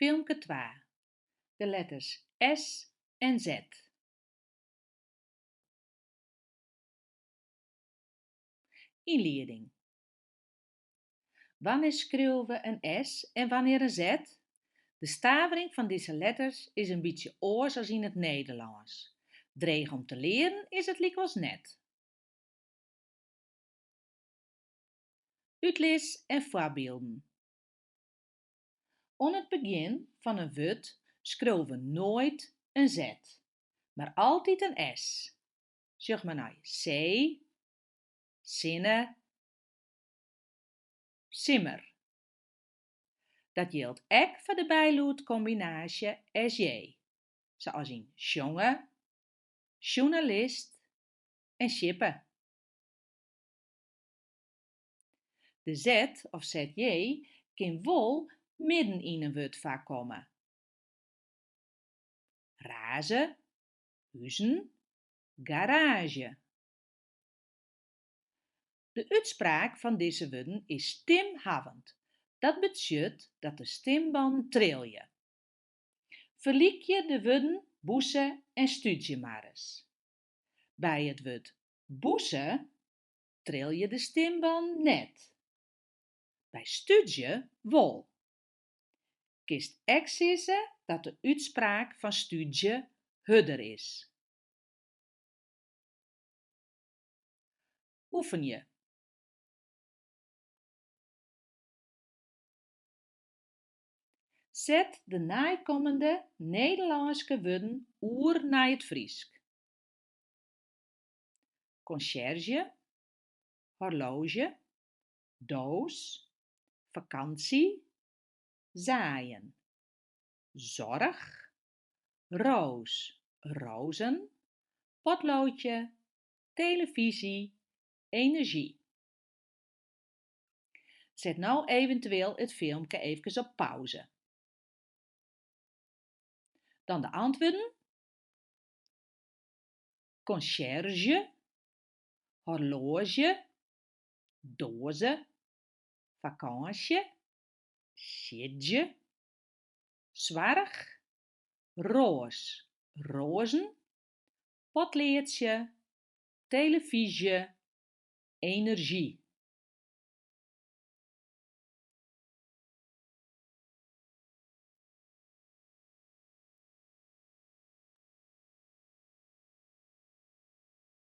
Filmke 2. De letters S en Z. Inleiding. Wanneer schreeuwen we een S en wanneer een Z? De stavering van deze letters is een beetje oors als in het Nederlands. Dreig om te leren is het likwijls net. Uitlees en voorbeelden. Aan het begin van een woord schreeuwen we nooit een Z, maar altijd een S. Zeg maar naar C, zinne, simmer. Dat geldt ook voor de bijloedcombinatie SJ, zoals in jongen, journalist en schipper. De Z of ZJ kan wel midden in een woord voorkomen. Razen, huizen, garage. De uitspraak van deze woorden is stimhavend. Dat betekent dat de stimbanden trillen. Verliek je de woorden boese en studie maar eens. Bij het woord boese tril je de stimband net. Bij studie wol. Kist ek zeggen dat de uitspraak van studie hudder is. Oefen je. Zet de naaikomende Nederlandse woorden oer naar het Friesk. Conciërge, horloge, doos, vakantie, zaaien, zorg, roos, rozen, potloodje, televisie, energie. Zet nou eventueel het filmpje even op pauze. Dan de antwoorden. Conciërge, horloge, dozen, vakantie, sjedje, zwarg, roos, rozen, potleertje, televisie, energie.